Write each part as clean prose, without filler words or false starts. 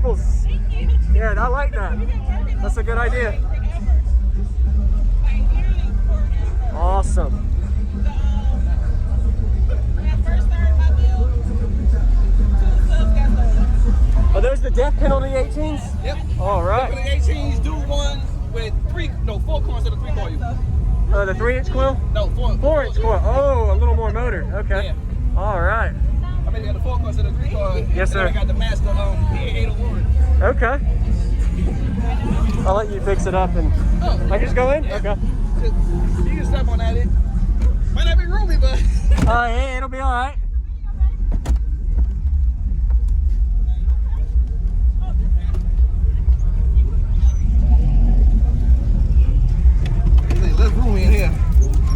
samples. Yeah, I like that. That's a good idea. Awesome. Are those the death penalty 18s? Yep. All right. The 18s do one with 4 coils instead of 3 coil. The 3-inch coil? No, 4-inch coil. Oh, a little more motor. Okay. Yeah. All right. I mean, they got the 4 coils instead of 3 coil. Yes, sir. I got the master PA801. Okay. I'll let you fix it up and I just go in? Yeah. Okay. You can step on that. It might not be roomy, but yeah, it'll be all right. it's less roomy in here.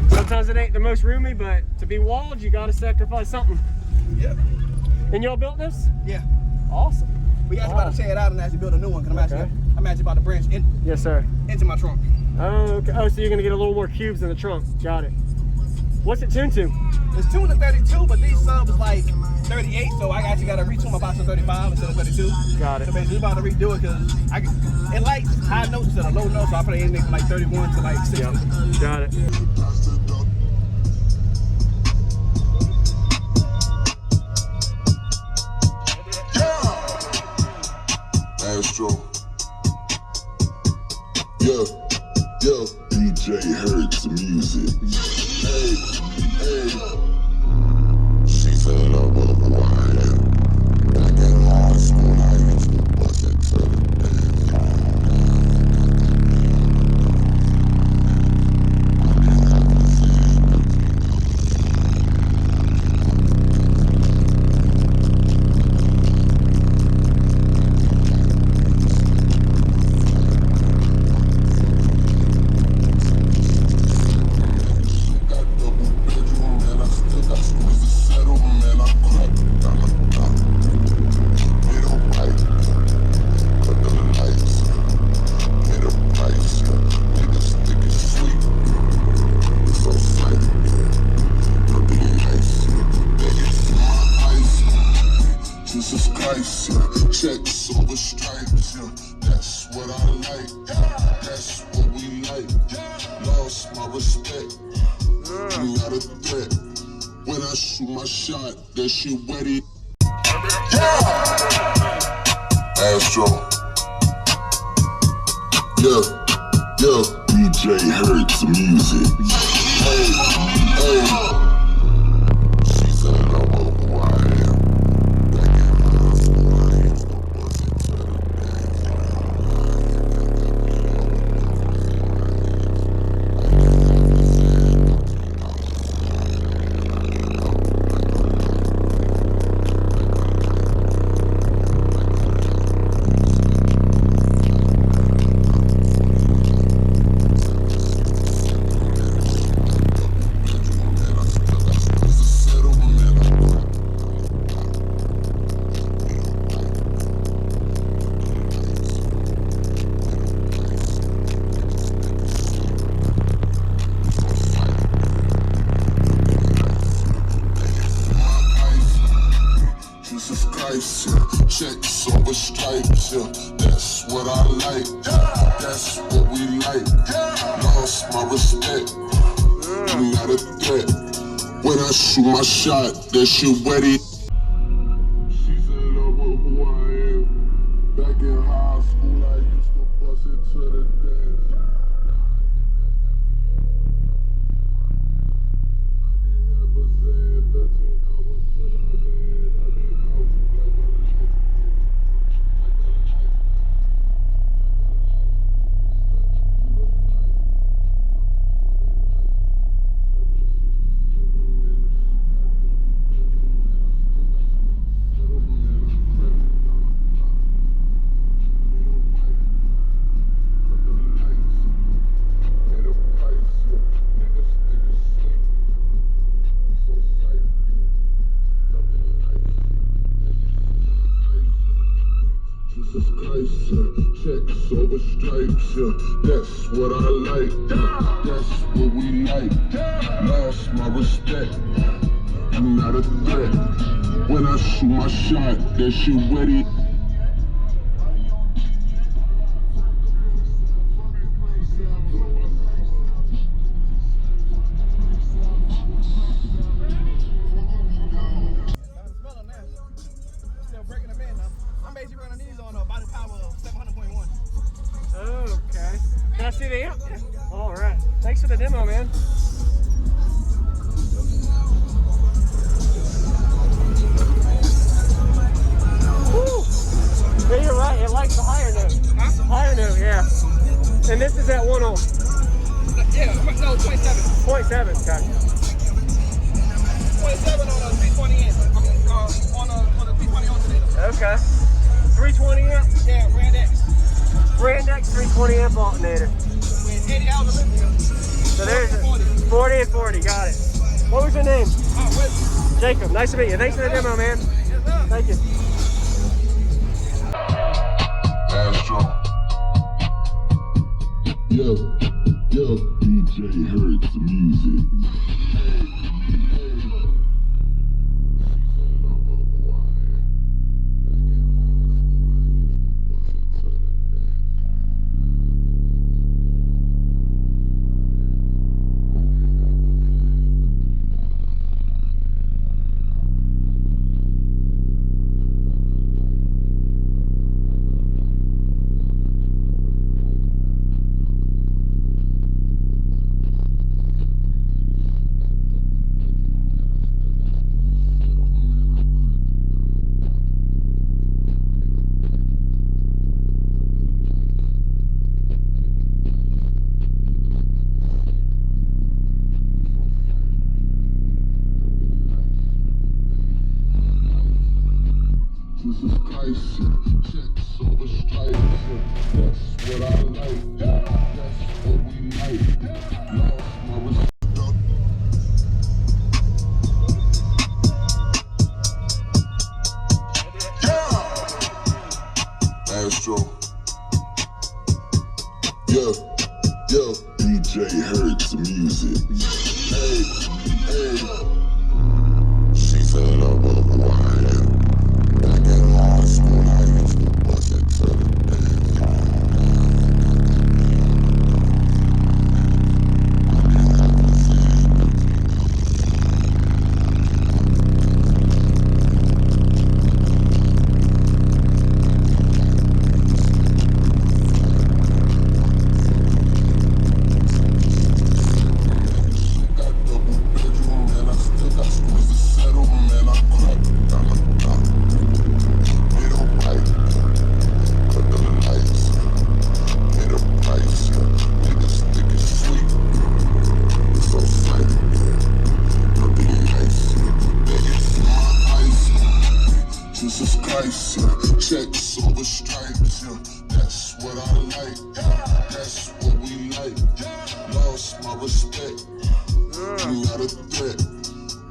Sometimes it ain't the most roomy, but to be walled, you gotta sacrifice something. Yep. And y'all built this? Yeah. Awesome. We actually about to tear it out and actually build a new one because I'm actually about to branch in. Yes, sir. Into my trunk. Oh, okay. Oh, so you're gonna get a little more cubes in the trunk. Got it. What's it tuned to? It's tuned to 32, but these subs is like 38, so I actually gotta retune my box to 35 instead of 32. Got it. So basically, we're about to redo it because it likes high notes instead of low notes, so I play anything from like 31 to like 60. Yep. Got it. Astro. Yeah, DJ Hurts the music. Hey, she said I was wild. Back in high school, I used to bust it to the checks over stripes, yeah. That's what I like, that's what we like. Lost my respect, you not a threat. When I shoot my shot, that shit wetty. Astro. Yeah, DJ Hurts the music. Hey. She said I was wild. Back in high school, I used to bust it to the checks over stripes, yeah. That's what I like, that's what we like. Lost my respect, I'm not a threat. When I shoot my shot, that shit wetty. She said I was who I am. Back in high school, I used to bust it to the dance. I didn't have a Zan, 13 hours till I land. I didn't out like a light. Checks over stripes, yeah. That's what I like, that's what we like. Lost my respect, I'm not a threat. When I shoot my shot, that shit wetty. the demo, man. Woo! Yeah, you're right. It likes the higher note. Huh? Higher note, yeah. And this is at 1 ohm. Yeah, no, 27. 0.7, okay. 27 on a 320 amp. I mean, on a 320 alternator. Okay. 320 amp? Yeah, Brand X. Brand X 320 amp alternator. With 80 hours of lithium. So there's 40 and 40, got it. What was your name? Wesley. Jacob, nice to meet you. Thanks for the demo, man. Yes, sir. Thank you. Astro. Yo, DJ Hurts music. Jesus Christ, checks over stripes. That's what I like. That's what we like. Lost my respect. Astro. Yeah, DJ Hurts music. Hey. She fell in love with who I am. Back in high school, I used to bust it to the checks over stripes, yeah. That's what I like, that's what we like. Lost my respect, not a threat.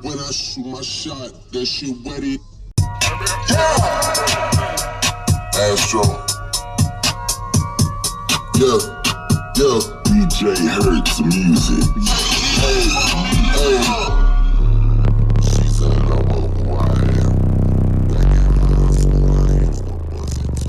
When I shoot my shot, that shit wetty. Astro. Yeah, DJ Hurts music. Hey. She said I know who I am. Back in high school, I used to bust it to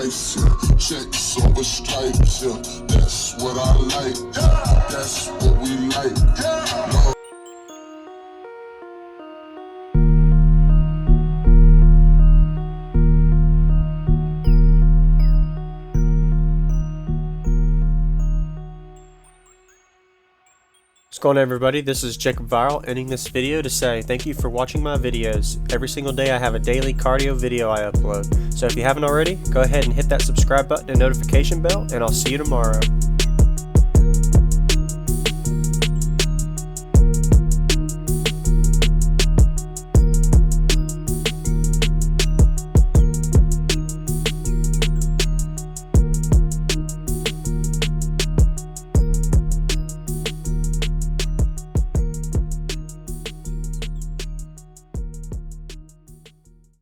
the checks over stripes, yeah. That's what I like, that's what we like. No. What's going on, everybody? This is Jacob Viral, ending this video to say thank you for watching my videos. Every single day I have a daily cardio video I upload. So if you haven't already, go ahead and hit that subscribe button and notification bell, and I'll see you tomorrow.